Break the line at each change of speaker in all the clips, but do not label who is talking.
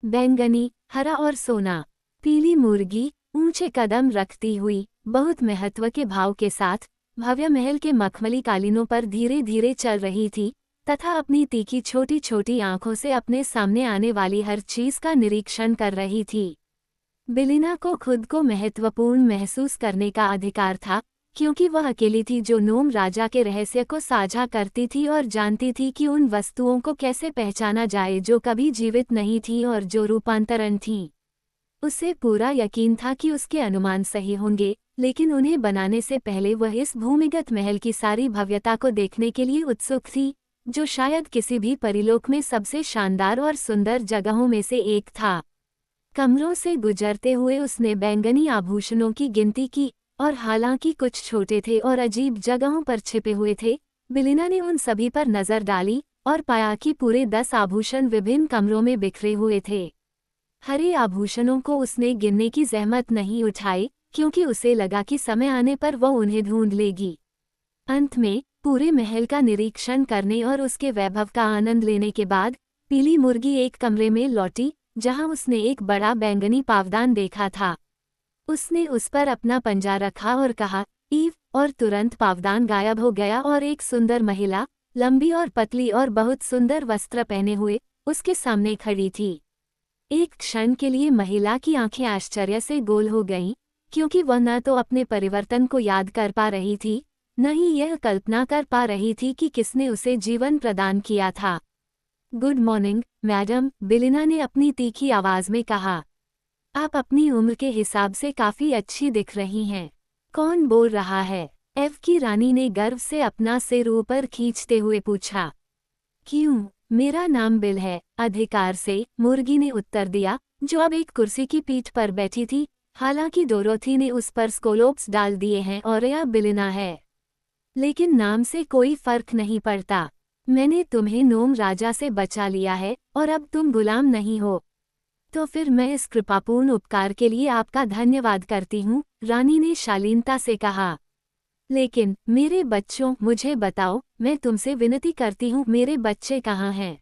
बैंगनी, हरा और सोना। पीली मुर्गी ऊंचे कदम रखती हुई बहुत महत्व के भाव के साथ भव्य महल के मखमली कालीनों पर धीरे धीरे चल रही थी तथा अपनी तीखी छोटी छोटी आंखों से अपने सामने आने वाली हर चीज का निरीक्षण कर रही थी। बेलिना को खुद को महत्वपूर्ण महसूस करने का अधिकार था, क्योंकि वह अकेली थी जो नोम राजा के रहस्य को साझा करती थी और जानती थी कि उन वस्तुओं को कैसे पहचाना जाए जो कभी जीवित नहीं थीं और जो रूपांतरण थीं। उसे पूरा यकीन था कि उसके अनुमान सही होंगे, लेकिन उन्हें बनाने से पहले वह इस भूमिगत महल की सारी भव्यता को देखने के लिए उत्सुक थी, जो शायद किसी भी परिलोक में सबसे शानदार और सुंदर जगहों में से एक था। कमरों से गुजरते हुए उसने बैंगनी आभूषणों की गिनती की, और हालांकि कुछ छोटे थे और अजीब जगहों पर छिपे हुए थे, बेलिना ने उन सभी पर नजर डाली और पाया कि पूरे 10 आभूषण विभिन्न कमरों में बिखरे हुए थे। हरे आभूषणों को उसने गिनने की जहमत नहीं उठाई, क्योंकि उसे लगा कि समय आने पर वह उन्हें ढूंढ लेगी। अंत में पूरे महल का निरीक्षण करने और उसके वैभव का आनंद लेने के बाद पीली मुर्गी एक कमरे में लौटी, जहां उसने एक बड़ा बैंगनी पावदान देखा था। उसने उस पर अपना पंजा रखा और कहा, ईव, और तुरंत पावदान गायब हो गया और एक सुंदर महिला, लंबी और पतली और बहुत सुंदर वस्त्र पहने हुए, उसके सामने खड़ी थी। एक क्षण के लिए महिला की आंखें आश्चर्य से गोल हो गईं, क्योंकि वह न तो अपने परिवर्तन को याद कर पा रही थी, न ही यह कल्पना कर पा रही थी कि किसने उसे जीवन प्रदान किया था। गुड मॉर्निंग, मैडम, बेलिना ने अपनी तीखी आवाज में कहा। आप अपनी उम्र के हिसाब से काफी अच्छी दिख रही हैं। कौन बोल रहा है? एफ की रानी ने गर्व से अपना सिर ऊपर खींचते हुए पूछा। क्यों, मेरा नाम बिल है, अधिकार से, मुर्गी ने उत्तर दिया, जो अब एक कुर्सी की पीठ पर बैठी थी। हालांकि डोरोथी ने उस पर स्कोलोप्स डाल दिए हैं और यह बेलिना है, लेकिन नाम से कोई फर्क नहीं पड़ता। मैंने तुम्हें नोम राजा से बचा लिया है और अब तुम गुलाम नहीं हो। तो फिर मैं इस कृपापूर्ण उपकार के लिए आपका धन्यवाद करती हूँ, रानी ने शालीनता से कहा। लेकिन मेरे बच्चों, मुझे बताओ, मैं तुमसे विनती करती हूँ, मेरे बच्चे कहाँ हैं?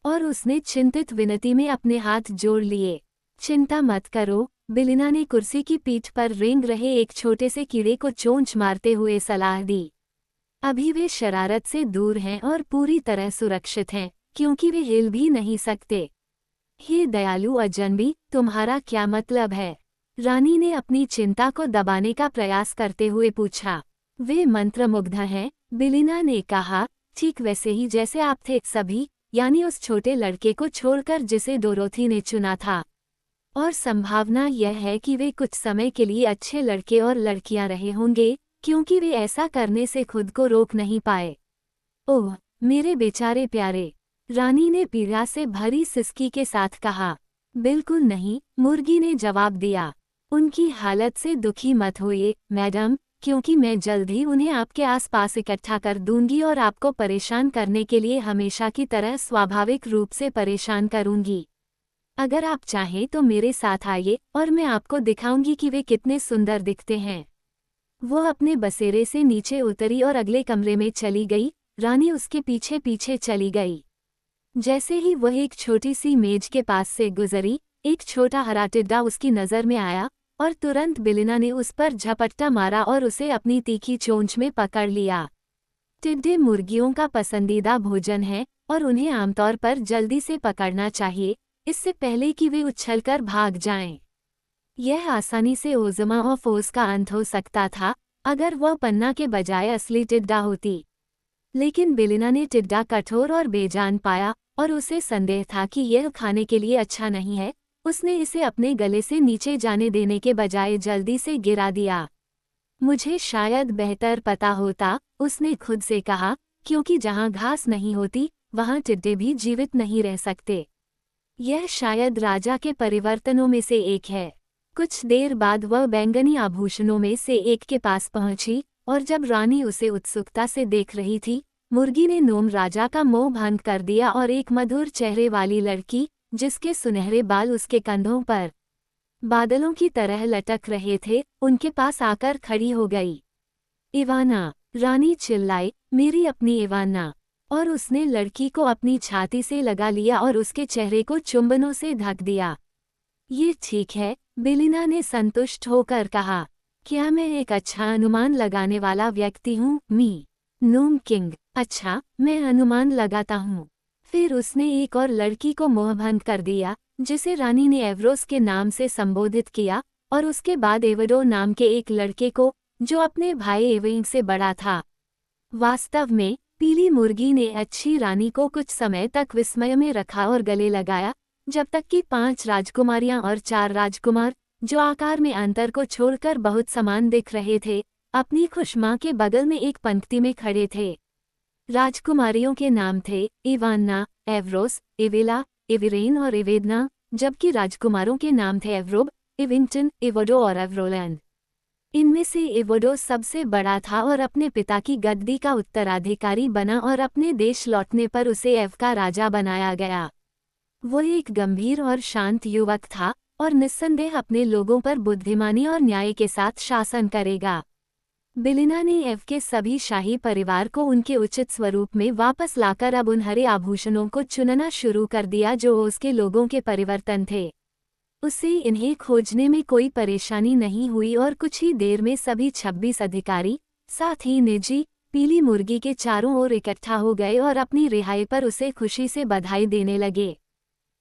और उसने चिंतित विनती में अपने हाथ जोड़ लिए। चिंता मत करो, बेलिना ने कुर्सी की पीठ पर रेंग रहे एक छोटे से कीड़े को चोंच मारते हुए सलाह दी। अभी वे शरारत से दूर हैं और पूरी तरह सुरक्षित हैं, क्योंकि वे हिल भी नहीं सकते। हे दयालु अजनबी, तुम्हारा क्या मतलब है? रानी ने अपनी चिंता को दबाने का प्रयास करते हुए पूछा। वे मंत्रमुग्ध हैं, बेलिना ने कहा, ठीक वैसे ही जैसे आप थे, सभी, यानी उस छोटे लड़के को छोड़कर जिसे डोरोथी ने चुना था। और संभावना यह है कि वे कुछ समय के लिए अच्छे लड़के और लड़कियां रहे होंगे, क्योंकि वे ऐसा करने से खुद को रोक नहीं पाए। ओह, मेरे बेचारे प्यारे, रानी ने पीड़ा से भरी सिसकी के साथ कहा। बिल्कुल नहीं, मुर्गी ने जवाब दिया। उनकी हालत से दुखी मत होइए, मैडम, क्योंकि मैं जल्द ही उन्हें आपके आसपास इकट्ठा कर दूंगी और आपको परेशान करने के लिए हमेशा की तरह स्वाभाविक रूप से परेशान करूंगी। अगर आप चाहें तो मेरे साथ आइए और मैं आपको दिखाऊंगी कि वे कितने सुंदर दिखते हैं। वो अपने बसेरे से नीचे उतरी और अगले कमरे में चली गई। रानी उसके पीछे पीछे चली गई। जैसे ही वह एक छोटी सी मेज के पास से गुजरी, एक छोटा हरा टिड्डा उसकी नज़र में आया और तुरंत बेलिना ने उस पर झपट्टा मारा और उसे अपनी तीखी चोंच में पकड़ लिया। टिड्डे मुर्गियों का पसंदीदा भोजन है और उन्हें आमतौर पर जल्दी से पकड़ना चाहिए, इससे पहले कि वे उछलकर भाग जाएं। यह आसानी से ओज़मा और फोस का अंत हो सकता था, अगर वह पन्ना के बजाय असली टिड्डा होती। लेकिन बेलिना ने टिड्डा कठोर और बेजान पाया और उसे संदेह था कि यह खाने के लिए अच्छा नहीं है। उसने इसे अपने गले से नीचे जाने देने के बजाय जल्दी से गिरा दिया। मुझे शायद बेहतर पता होता, उसने खुद से कहा, क्योंकि जहाँ घास नहीं होती, वहाँ टिड्डे भी जीवित नहीं रह सकते। यह शायद राजा के परिवर्तनों में से एक है। कुछ देर बाद वह बैंगनी आभूषणों में से एक के पास पहुंची, और जब रानी उसे उत्सुकता से देख रही थी, मुर्गी ने नोम राजा का मोह भंग कर दिया और एक मधुर चेहरे वाली लड़की, जिसके सुनहरे बाल उसके कंधों पर बादलों की तरह लटक रहे थे, उनके पास आकर खड़ी हो गई। इवाना, रानी चिल्लाई, मेरी अपनी इवाना। और उसने लड़की को अपनी छाती से लगा लिया और उसके चेहरे को चुंबनों से ढक दिया। ये ठीक है, बेलिना ने संतुष्ट होकर कहा। क्या मैं एक अच्छा अनुमान लगाने वाला व्यक्ति हूँ? नोम किंग, अच्छा, मैं अनुमान लगाता हूँ। फिर उसने एक और लड़की को मोहभंग कर दिया, जिसे रानी ने एवरोस के नाम से संबोधित किया, और उसके बाद एवडो नाम के एक लड़के को, जो अपने भाई एविंग से बड़ा था। वास्तव में पीली मुर्गी ने अच्छी रानी को कुछ समय तक विस्मय में रखा और गले लगाया, जब तक कि 5 राजकुमारियां और 4 राजकुमार, जो आकार में अंतर को छोड़कर बहुत समान दिख रहे थे, अपनी खुशमां के बगल में एक पंक्ति में खड़े थे। राजकुमारियों के नाम थे इवान्ना, एवरोस, इवेला, इविरेन और इवेदना, जबकि राजकुमारों के नाम थे एवरोब, इविंगटन, इवोडो और एवरोलैंड। इनमें से इवोडो सबसे बड़ा था और अपने पिता की गद्दी का उत्तराधिकारी बना और अपने देश लौटने पर उसे एव का राजा बनाया गया। वो एक गंभीर और शांत युवक था और निस्संदेह अपने लोगों पर बुद्धिमानी और न्याय के साथ शासन करेगा। बेलिना ने एव के सभी शाही परिवार को उनके उचित स्वरूप में वापस लाकर अब उन हरे आभूषणों को चुनना शुरू कर दिया जो उसके लोगों के परिवर्तन थे। उसे इन्हें खोजने में कोई परेशानी नहीं हुई और कुछ ही देर में सभी 26 अधिकारी, साथ ही निजी, पीली मुर्गी के चारों ओर इकट्ठा हो गए और अपनी रिहाई पर उसे खुशी से बधाई देने लगे।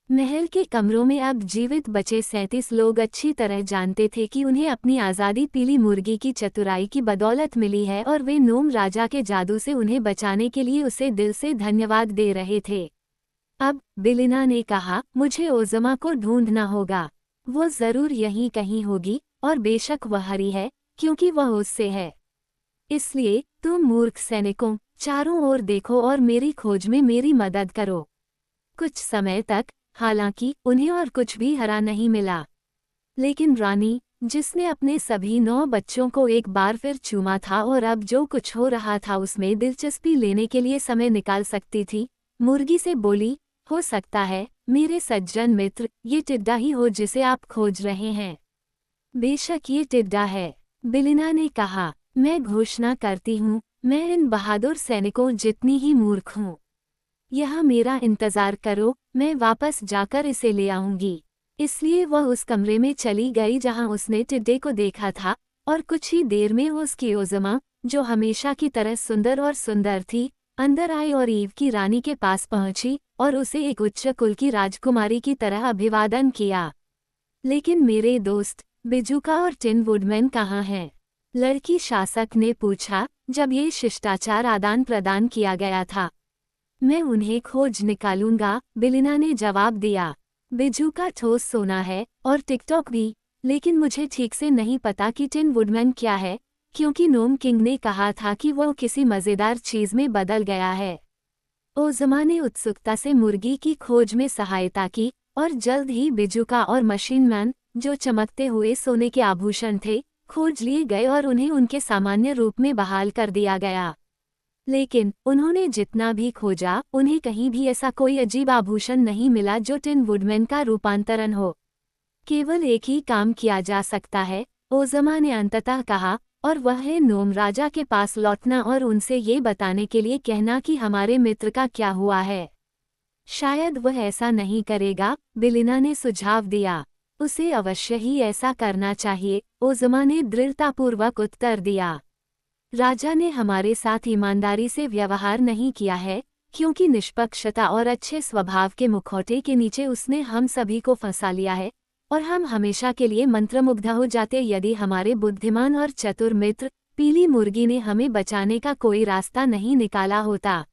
महल के कमरों में अब जीवित बचे 37 लोग अच्छी तरह जानते थे कि उन्हें अपनी आज़ादी पीली मुर्गी की चतुराई की बदौलत मिली है और वे नोम राजा के जादू से उन्हें बचाने के लिए उसे दिल से धन्यवाद दे रहे थे। अब बेलिना ने कहा, मुझे ओज़मा को ढूंढना होगा। वो जरूर यहीं कहीं होगी, और बेशक वह हरी है, क्योंकि वह उससे है। इसलिए तुम मूर्ख सैनिकों, चारों ओर देखो और मेरी खोज में मेरी मदद करो। कुछ समय तक, हालांकि, उन्हें और कुछ भी हरा नहीं मिला। लेकिन रानी, जिसने अपने सभी 9 बच्चों को एक बार फिर चूमा था और अब जो कुछ हो रहा था उसमें दिलचस्पी लेने के लिए समय निकाल सकती थी, मुर्गी से बोली, हो सकता है, मेरे सज्जन मित्र, ये टिड्डा ही हो जिसे आप खोज रहे हैं। बेशक ये टिड्डा है, बेलिना ने कहा। मैं घोषणा करती हूँ, मैं इन बहादुर सैनिकों जितनी ही मूर्ख हूँ। यह मेरा इंतजार करो, मैं वापस जाकर इसे ले आऊंगी। इसलिए वह उस कमरे में चली गई जहां उसने टिड्डे को देखा था, और कुछ ही देर में उसकी ओज़मा, जो हमेशा की तरह सुंदर और सुंदर थी, अंदर आई और ईव की रानी के पास पहुंची और उसे एक उच्च कुल की राजकुमारी की तरह अभिवादन किया। लेकिन मेरे दोस्त बिजुका और टिन वुडमैन कहाँ हैं? लड़की शासक ने पूछा, जब ये शिष्टाचार आदान प्रदान किया गया था। मैं उन्हें खोज निकालूंगा, बेलिना ने जवाब दिया। बिजुका ठोस सोना है, और टिकटॉक भी, लेकिन मुझे ठीक से नहीं पता कि टिन वुडमैन क्या है, क्योंकि नोम किंग ने कहा था कि वह किसी मज़ेदार चीज़ में बदल गया है। ओज़मा ने उत्सुकता से मुर्गी की खोज में सहायता की, और जल्द ही बिजुका और मशीनमैन, जो चमकते हुए सोने के आभूषण थे, खोज लिए गए और उन्हें उनके सामान्य रूप में बहाल कर दिया गया। लेकिन उन्होंने जितना भी खोजा, उन्हें कहीं भी ऐसा कोई अजीब आभूषण नहीं मिला जो टिन वुडमैन का रूपांतरण हो। केवल एक ही काम किया जा सकता है, ओज़मा ने अंततः कहा, और वह है नोम राजा के पास लौटना और उनसे ये बताने के लिए कहना कि हमारे मित्र का क्या हुआ है। शायद वह ऐसा नहीं करेगा, बेलिना ने सुझाव दिया। उसे अवश्य ही ऐसा करना चाहिए, ओज़मा ने दृढ़तापूर्वक उत्तर दिया। राजा ने हमारे साथ ईमानदारी से व्यवहार नहीं किया है, क्योंकि निष्पक्षता और अच्छे स्वभाव के मुखौटे के नीचे उसने हम सभी को फंसा लिया है, और हम हमेशा के लिए मंत्रमुग्ध हो जाते यदि हमारे बुद्धिमान और चतुर मित्र पीली मुर्गी ने हमें बचाने का कोई रास्ता नहीं निकाला होता।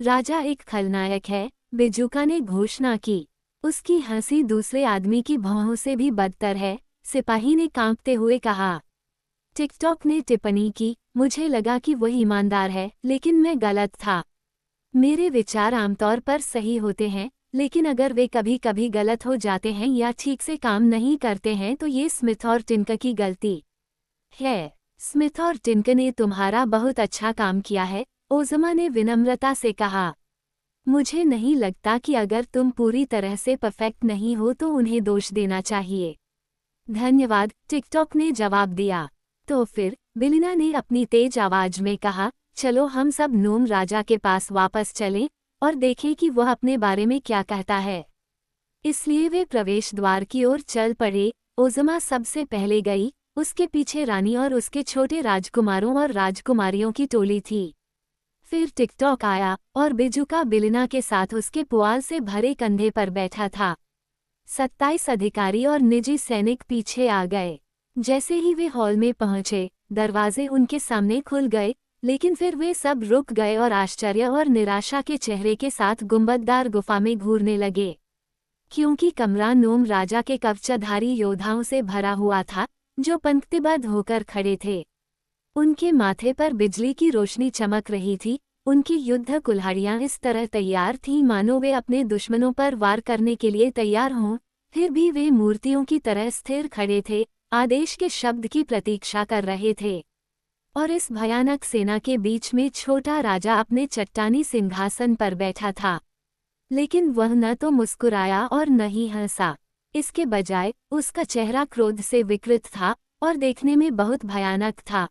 राजा एक खलनायक है, बिजुका ने घोषणा की। उसकी हंसी दूसरे आदमी की भौहों से भी बदतर है, सिपाही ने कांपते हुए कहा। टिकटॉक ने टिप्पणी की, मुझे लगा कि वह ईमानदार है, लेकिन मैं गलत था। मेरे विचार आमतौर पर सही होते हैं, लेकिन अगर वे कभी कभी गलत हो जाते हैं या ठीक से काम नहीं करते हैं तो ये स्मिथ और टिन्क की गलती है। स्मिथ और टिन्क ने तुम्हारा बहुत अच्छा काम किया है, ओज़मा ने विनम्रता से कहा। मुझे नहीं लगता कि अगर तुम पूरी तरह से परफेक्ट नहीं हो तो उन्हें दोष देना चाहिए। धन्यवाद, टिकटॉक ने जवाब दिया। तो फिर, बेलिना ने अपनी तेज आवाज में कहा, चलो हम सब नोम राजा के पास वापस चलें और देखें कि वह अपने बारे में क्या कहता है। इसलिए वे प्रवेश द्वार की ओर चल पड़े। ओज़मा सबसे पहले गई, उसके पीछे रानी और उसके छोटे राजकुमारों और राजकुमारियों की टोली थी। फिर टिकटॉक आया और बिजुका बिलिना के साथ उसके पुआल से भरे कंधे पर बैठा था। 27 अधिकारी और निजी सैनिक पीछे आ गए। जैसे ही वे हॉल में पहुंचे, दरवाजे उनके सामने खुल गए, लेकिन फिर वे सब रुक गए और आश्चर्य और निराशा के चेहरे के साथ गुंबददार गुफा में घूरने लगे, क्योंकि कमरा नोम राजा के कवचधारी योद्धाओं से भरा हुआ था, जो पंक्तिबद्ध होकर खड़े थे। उनके माथे पर बिजली की रोशनी चमक रही थी, उनकी युद्ध कुल्हाड़ियां इस तरह तैयार थीं मानो वे अपने दुश्मनों पर वार करने के लिए तैयार हों। फिर भी वे मूर्तियों की तरह स्थिर खड़े थे, आदेश के शब्द की प्रतीक्षा कर रहे थे। और इस भयानक सेना के बीच में छोटा राजा अपने चट्टानी सिंहासन पर बैठा था। लेकिन वह न तो मुस्कुराया और न ही हंसा। इसके बजाय उसका चेहरा क्रोध से विकृत था और देखने में बहुत भयानक था।